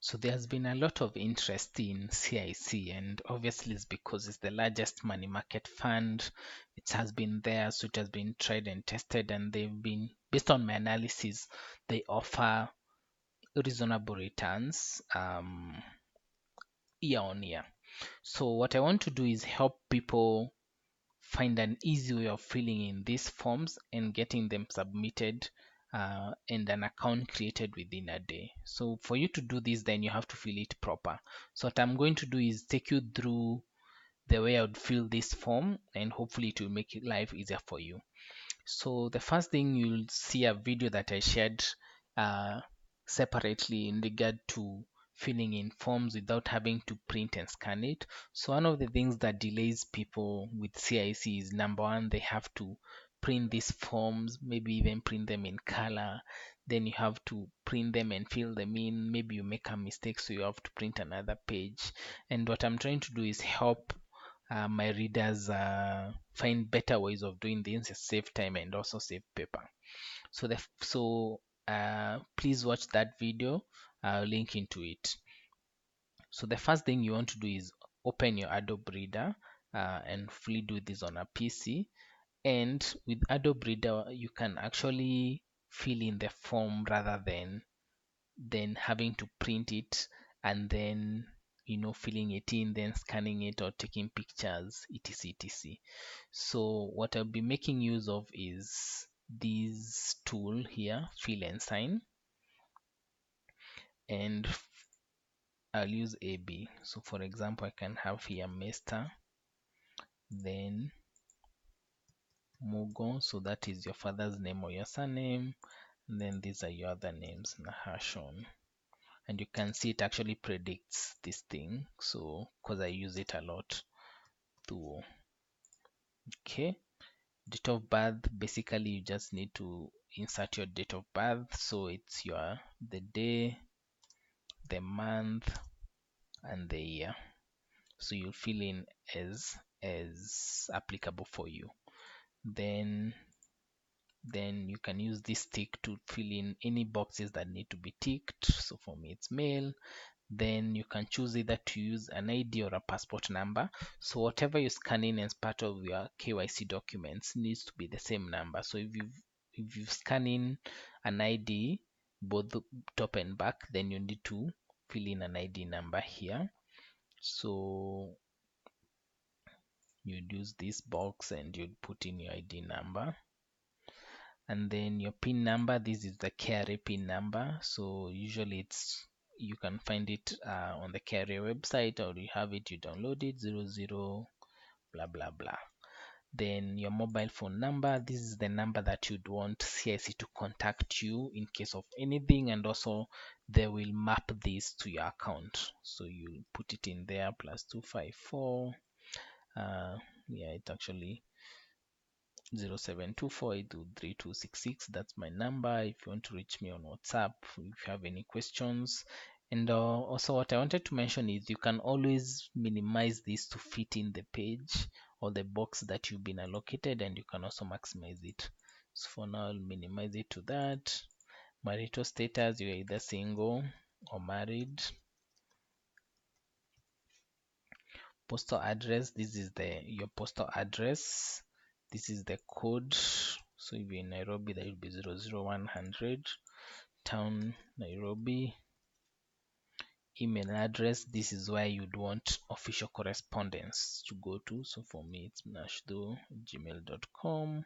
So there's been a lot of interest in CIC, and obviously it's because it's the largest money market fund. It has been there, so it has been tried and tested, and they've been, based on my analysis, they offer reasonable returns year on year. So what I want to do is help people find an easy way of filling in these forms and getting them submitted and an account created within a day. So for you to do this, then you have to fill it proper. So what I'm going to do is take you through the way I would fill this form, and hopefully it will make it life easier for you. So the first thing, you'll see a video that I shared uh, separately in regard to filling in forms without having to print and scan it. So one of the things that delays people with CIC is, number one, they have to print these forms, maybe even print them in color. Then you have to print them and fill them in. Maybe you make a mistake, so you have to print another page. And what I'm trying to do is help my readers find better ways of doing things, save time and also save paper. So please watch that video. I'll link into it. So the first thing you want to do is open your Adobe Reader and fully do this on a PC. And with Adobe Reader, you can actually fill in the form rather than having to print it and then filling it in, then scanning it or taking pictures, etc. So what I'll be making use of is this tool here, fill and sign, and I'll use AB. So for example, I can have here Mr, then Mugo, so that is your father's name or your surname, and then these are your other names, Nahashon. And you can see it actually predicts this thing, so because I use it a lot. To okay, date of birth, basically you just need to insert your date of birth, so it's the day, the month, and the year. So you'll fill in as applicable for you. Then you can use this tick to fill in any boxes that need to be ticked. So for me it's male. Then you can choose either to use an ID or a passport number. So whatever you scan in as part of your KYC documents needs to be the same number. So if you scan in an ID, both the top and back, then you need to fill in an ID number here. So you'd use this box and you'd put in your ID number. And then your PIN number, this is the KRA PIN number. So usually you can find it on the KRA website, or you have it, you download it, 00 blah blah blah. Then your mobile phone number, this is the number that you'd want CIC to contact you in case of anything, and also they will map this to your account. So you put it in there, +254 yeah, it actually 0724823266. That's my number if you want to reach me on WhatsApp if you have any questions. And also what I wanted to mention is you can always minimize this to fit in the page or the box that you've been allocated, and you can also maximize it. So for now I'll minimize it to that. Marital status, you're either single or married. Postal address, this is your postal address. This is the code. So if you're in Nairobi, that will be 00100. Town Nairobi. Email address, this is where you'd want official correspondence to go to. So for me it's nashthuo@gmail.com.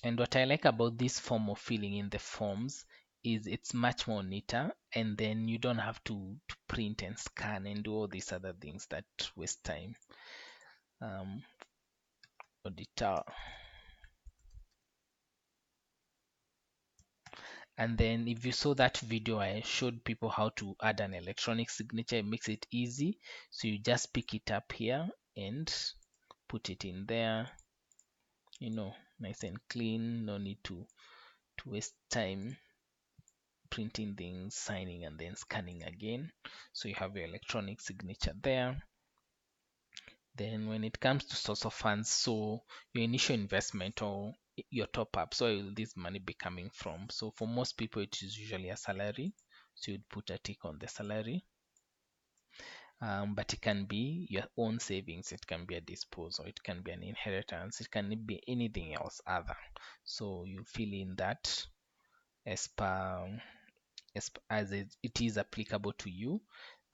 And what I like about this form of filling in the forms is it's much more neater, and then you don't have to print and scan and do all these other things that waste time. Auditor. And then if you saw that video, I showed people how to add an electronic signature. It makes it easy. So you just pick it up here and put it in there, nice and clean. No need to waste time printing things, signing, and then scanning again. So you have your electronic signature there. Then when it comes to source of funds, so your initial investment or your top up, so where will this money be coming from? So for most people it is usually a salary. So you'd put a tick on the salary. But it can be your own savings, it can be a disposal, it can be an inheritance, it can be anything else other. So you fill in that as per as it is applicable to you.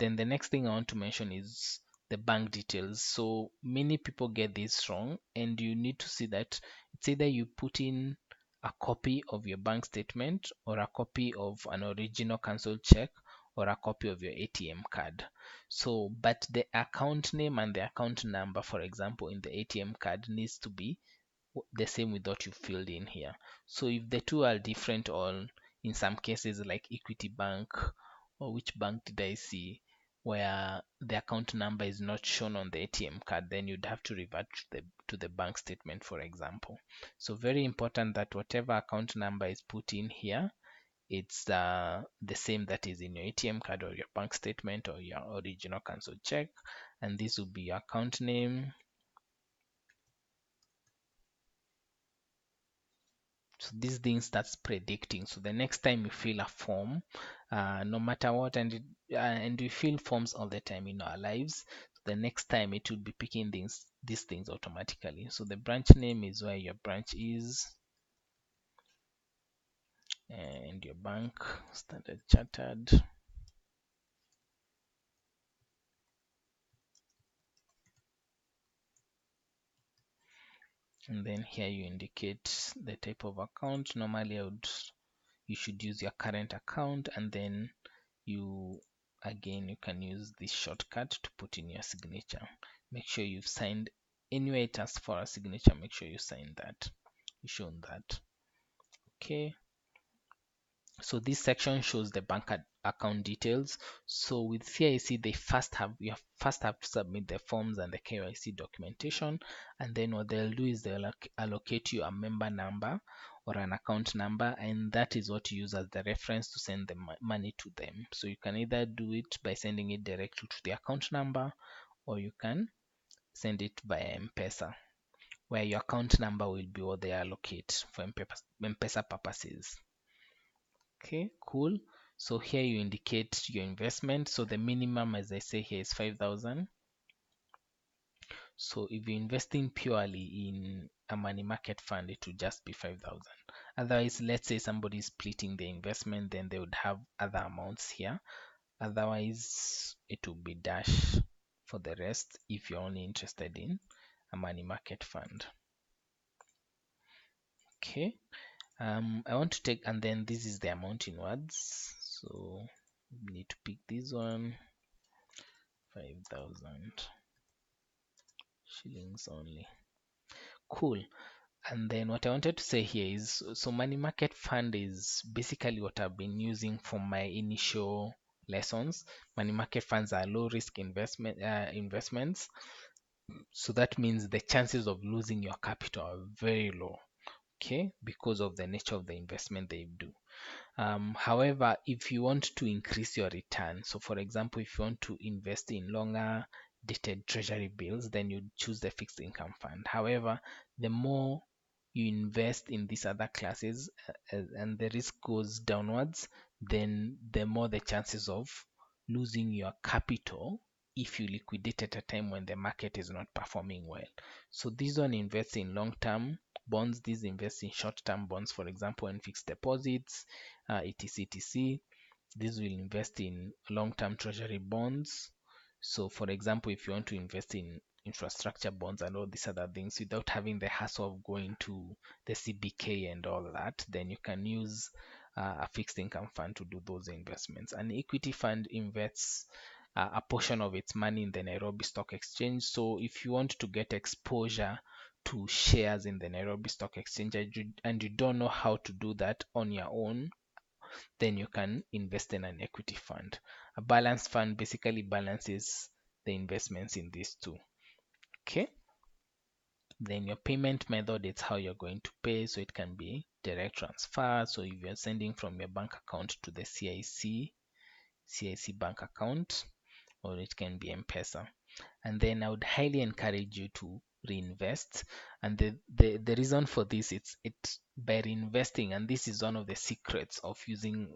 Then the next thing I want to mention is the bank details. So many people get this wrong, and you need to see that it's either you put in a copy of your bank statement or a copy of an original cancelled check or a copy of your ATM card. So, but the account name and the account number, for example, in the ATM card needs to be the same with what you filled in here. So if the two are different, or in some cases like Equity Bank, or which bank did I see, where the account number is not shown on the ATM card, then you'd have to revert to the bank statement, for example. So very important that whatever account number is put in here, it's the same that is in your ATM card or your bank statement or your original cancelled check. And this will be your account name. So these things starts predicting. So the next time you fill a form, no matter what, and we fill forms all the time in our lives, so the next time it will be picking these things automatically. So the branch name is where your branch is, and your bank, Standard Chartered. And then here you indicate the type of account. Normally you should use your current account, and then you can use this shortcut to put in your signature. Make sure you've signed anywhere it asks for a signature. Make sure you sign that, you shown that. Okay, so this section shows the bank account details. So with CIC, you first have to submit the forms and the KYC documentation, and then what they'll do is they'll allocate you a member number or an account number, and that is what you use as the reference to send the money to them. So you can either do it by sending it directly to the account number, or you can send it via M-Pesa, where your account number will be what they allocate for M-Pesa purposes. Okay, cool. So here you indicate your investment. So the minimum, as I say here, is 5,000. So if you're investing purely in a money market fund, it would just be 5,000. Otherwise, let's say somebody is splitting the investment, then they would have other amounts here. Otherwise, it will be dash for the rest if you're only interested in a money market fund. Okay. I want to take, and then this is the amount in words. So we need to pick this one, 5,000 shillings only. Cool. And then what I wanted to say here is, so money market fund is basically what I've been using for my initial lessons. Money market funds are low risk investments. So that means the chances of losing your capital are very low, okay, because of the nature of the investment they do. However, if you want to increase your return, so for example, if you want to invest in longer dated treasury bills, then you choose the fixed income fund. However, the more you invest in these other classes and the risk goes downwards, then the more the chances of losing your capital if you liquidate at a time when the market is not performing well. So this one invests in long-term bonds, these invest in short-term bonds, for example, in fixed deposits, etc. This will invest in long-term treasury bonds. So for example, if you want to invest in infrastructure bonds and all these other things without having the hassle of going to the CBK and all that, then you can use a fixed income fund to do those investments. An equity fund invests a portion of its money in the Nairobi Stock Exchange. So if you want to get exposure to shares in the Nairobi Stock Exchange and you don't know how to do that on your own, then you can invest in an equity fund. A balanced fund basically balances the investments in these two. Okay. Then your payment method, it's how you're going to pay. So it can be direct transfer. So if you're sending from your bank account to the CIC bank account, or it can be M-Pesa. And then I would highly encourage you to reinvest. And the reason for this, it's by reinvesting, and this is one of the secrets of using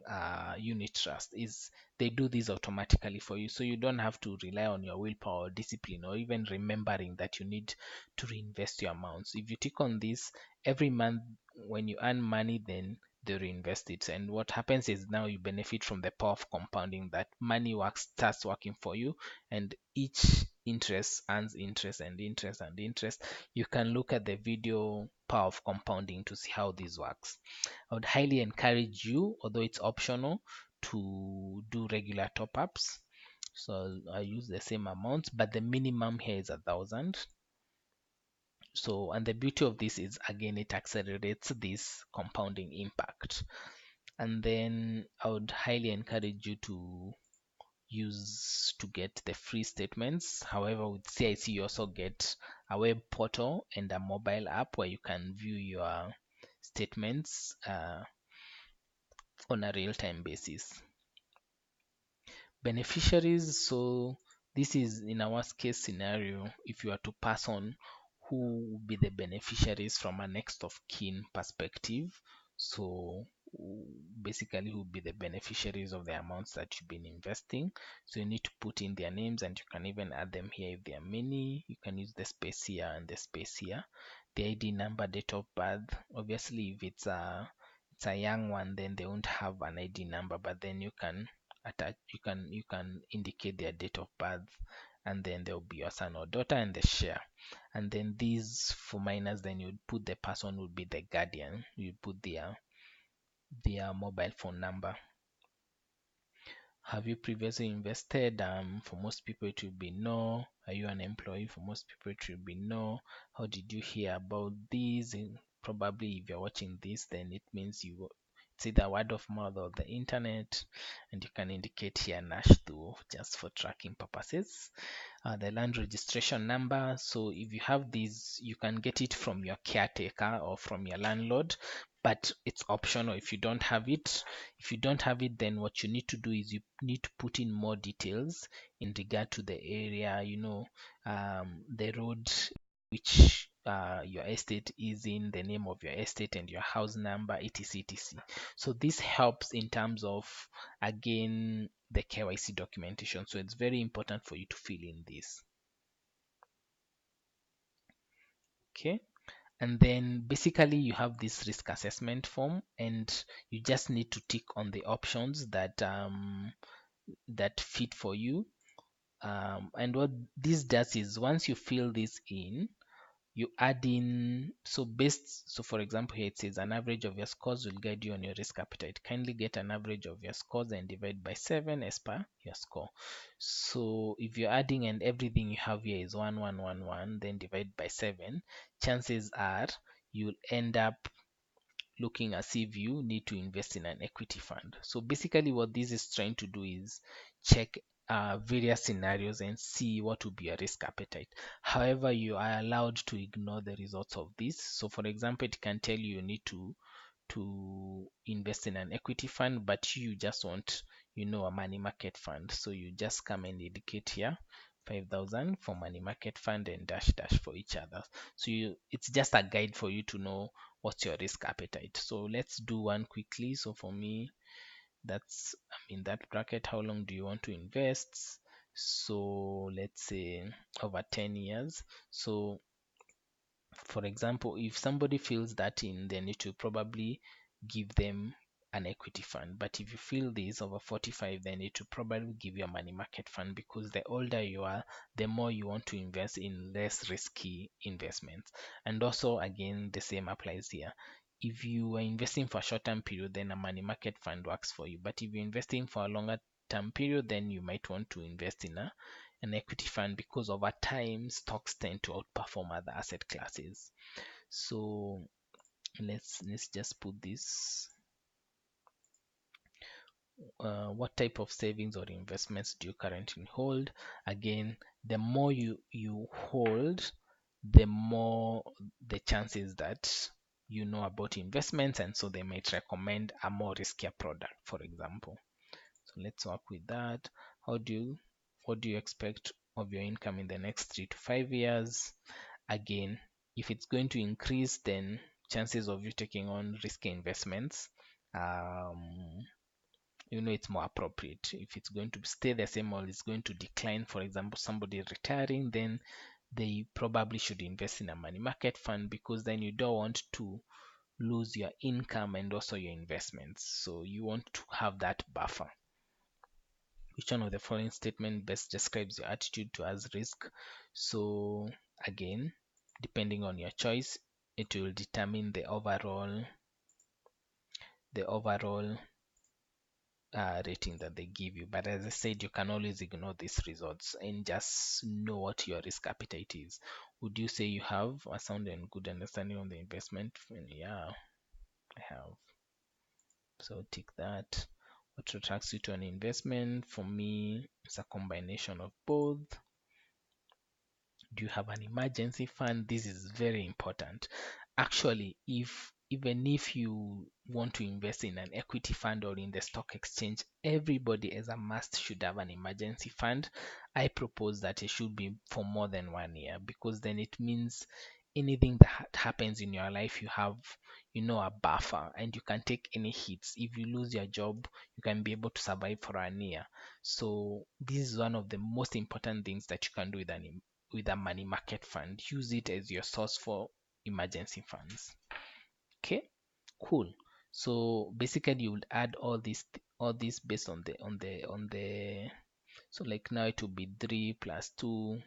unit trust, is they do this automatically for you, so you don't have to rely on your willpower or discipline or even remembering that you need to reinvest your amounts. If you tick on this every month, when you earn money, then they reinvest it. And what happens is now you benefit from the power of compounding, that money starts working for you, and each interest earns interest and interest and interest. You can look at the video power of compounding to see how this works. I would highly encourage you, although it's optional, to do regular top-ups. So I use the same amount, but the minimum here is 1,000. So, and the beauty of this is, again, it accelerates this compounding impact. And then I would highly encourage you to use to get the free statements. However, with CIC, you also get a web portal and a mobile app where you can view your statements on a real-time basis. Beneficiaries, so this is in our case scenario, if you are to pass on, who will be the beneficiaries from a next of kin perspective. So basically, who will be the beneficiaries of the amounts that you've been investing. So you need to put in their names, and you can even add them here if there are many. You can use the space here and the space here. The ID number, date of birth. Obviously, if it's a young one, then they won't have an ID number, but then you can attach, you can indicate their date of birth, and then there will be your son or daughter and the share. And then these for minors, then you'd put the person would be the guardian. You put their mobile phone number. Have you previously invested? For most people it will be no. Are you an employee? For most people it will be no. How did you hear about this? And probably if you're watching this, then it means it's either word of mouth or the internet. And you can indicate here nashthuo just for tracking purposes. The land registration number, so if you have these, you can get it from your caretaker or from your landlord, but it's optional if you don't have it. If you don't have it, then what you need to do is you need to put in more details in regard to the area, the road which your estate is in, the name of your estate, and your house number, etc, etc. So this helps in terms of, again, the KYC documentation. So it's very important for you to fill in this. Okay. And then basically you have this risk assessment form, and you just need to tick on the options that that fit for you. And what this does is, once you fill this in, you add in, so for example here it says an average of your scores will guide you on your risk appetite. Kindly get an average of your scores and divide by 7 as per your score. So if you're adding and everything you have here is 1111, then divide by 7, chances are you'll end up looking as if you need to invest in an equity fund. So basically what this is trying to do is check various scenarios and see what would be your risk appetite. However, you are allowed to ignore the results of this. So for example, it can tell you need to invest in an equity fund, but you just want, a money market fund. So you just come and indicate here 5,000 for money market fund and dash dash for each other. So it's just a guide for you to know what's your risk appetite. So let's do one quickly. So for me, that's, in that bracket, how long do you want to invest? So let's say over 10 years. So for example, if somebody feels that in, they need to probably give them an equity fund. But if you feel this over 45, they need to probably give you a money market fund, because the older you are, the more you want to invest in less risky investments. And also, again, the same applies here. If you are investing for a short-term period, then a money market fund works for you. But if you're investing for a longer term period, then you might want to invest in an equity fund, because over time stocks tend to outperform other asset classes. So let's just put this. What type of savings or investments do you currently hold? Again, the more you hold, the more the chances that you know about investments, and so they might recommend a more riskier product, for example. So let's work with that. What do you expect of your income in the next 3 to 5 years? again, if it's going to increase, then chances of you taking on risky investments, it's more appropriate. If it's going to stay the same or it's going to decline, for example, somebody retiring, then they probably should invest in a money market fund, because then you don't want to lose your income and also your investments. So you want to have that buffer. Which one of the following statement best describes your attitude towards risk? So again, depending on your choice, it will determine the overall rating that they give you. But as I said, you can always ignore these results and just know what your risk appetite is. Would you say you have a sound and good understanding on the investment? Yeah, I have. So tick that. What attracts you to an investment? For me, it's a combination of both. Do you have an emergency fund? This is very important. Actually, even if you want to invest in an equity fund or in the stock exchange, everybody as a must should have an emergency fund. I propose that it should be for more than 1 year, because then it means anything that happens in your life, you have a buffer, and you can take any hits. If you lose your job, you can be able to survive for 1 year. So this is one of the most important things that you can do with a money market fund. Use it as your source for emergency funds. Okay, cool. So basically you would add all this based on the so like now it will be 3 plus 2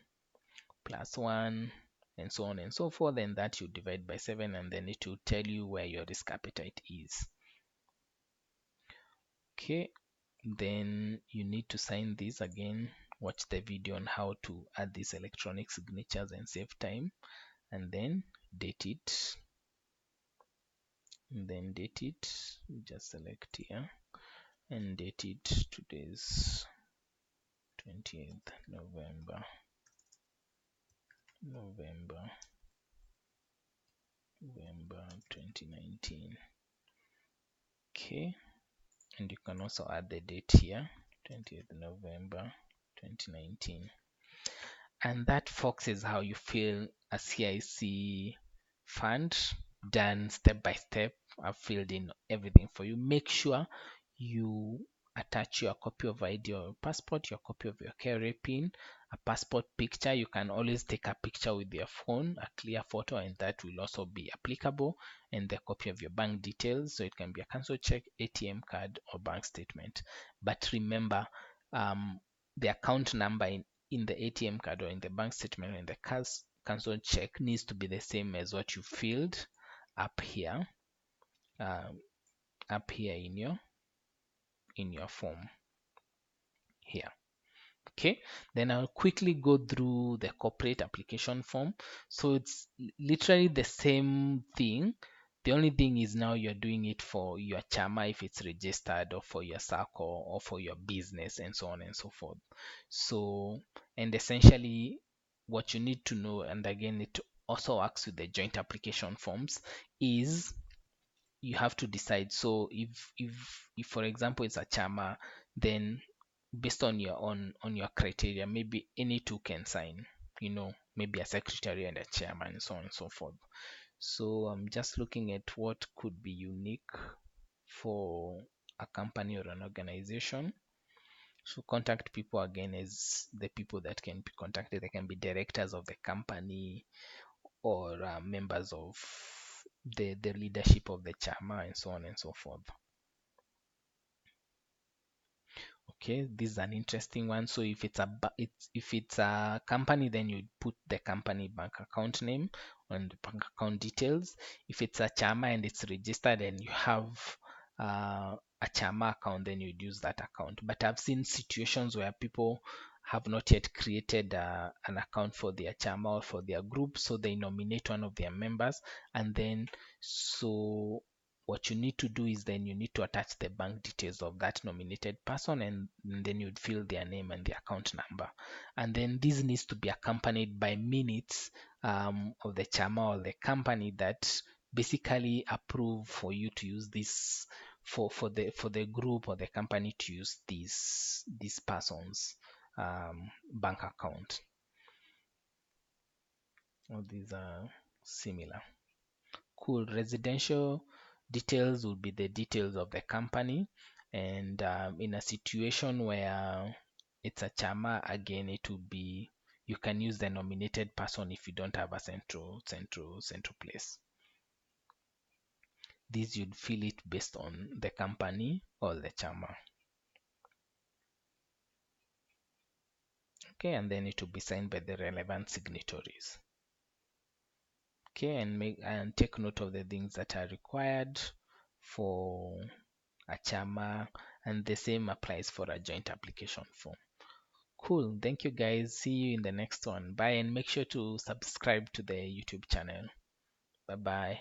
plus 1 and so on and so forth, and that you divide by 7, and then it will tell you where your risk appetite is. Okay, then you need to sign this again. Watch the video on how to add these electronic signatures and save time, and then date it, and then date it. Just select here and date it. Today's 20th November 2019. Okay, and you can also add the date here, 20th November 2019. And that, folks, is how you fill a CIC fund, done step by step. I've filled in everything for you. Make sure you attach your copy of ID or passport, your copy of your carrier pin, a passport picture. You can always take a picture with your phone, a clear photo, and that will also be applicable, and the copy of your bank details. So it can be a cancel check, ATM card, or bank statement. But remember, the account number in the ATM card or in the bank statement and the cancel check needs to be the same as what you filled up here, in your form here. Okay, then I'll quickly go through the corporate application form. So it's literally the same thing. The only thing is now you're doing it for your chama if it's registered, or for your circle, or for your business, and so on and so forth. So, and essentially what you need to know, and again it also works with the joint application forms, is you have to decide. So if for example it's a chama, then based on your criteria, maybe any two can sign, maybe a secretary and a chairman, and so on and so forth. So I'm just looking at what could be unique for a company or an organization. So contact people, again, is the people that can be contacted. They can be directors of the company, or members of the leadership of the chama, and so on and so forth. Okay, this is an interesting one. So if it's a company, then you put the company bank account name and bank account details. If it's a chama and it's registered and you have a chama account, then you'd use that account. But I've seen situations where people have not yet created an account for their chama or for their group, so they nominate one of their members, and then so what you need to do is then you need to attach the bank details of that nominated person, and then you'd fill their name and the account number. And then this needs to be accompanied by minutes of the chama or the company that basically approve for you to use this, for the group or the company to use this person's bank account. All these are similar. Cool. Residential details will be the details of the company, and in a situation where it's a chama, again it will be, you can use the nominated person if you don't have a central place. This you'd fill it based on the company or the chama. Okay, and then it will be signed by the relevant signatories. Okay, and take note of the things that are required for a chama, and the same applies for a joint application form. Cool. Thank you guys. See you in the next one. Bye, and make sure to subscribe to the YouTube channel. Bye bye.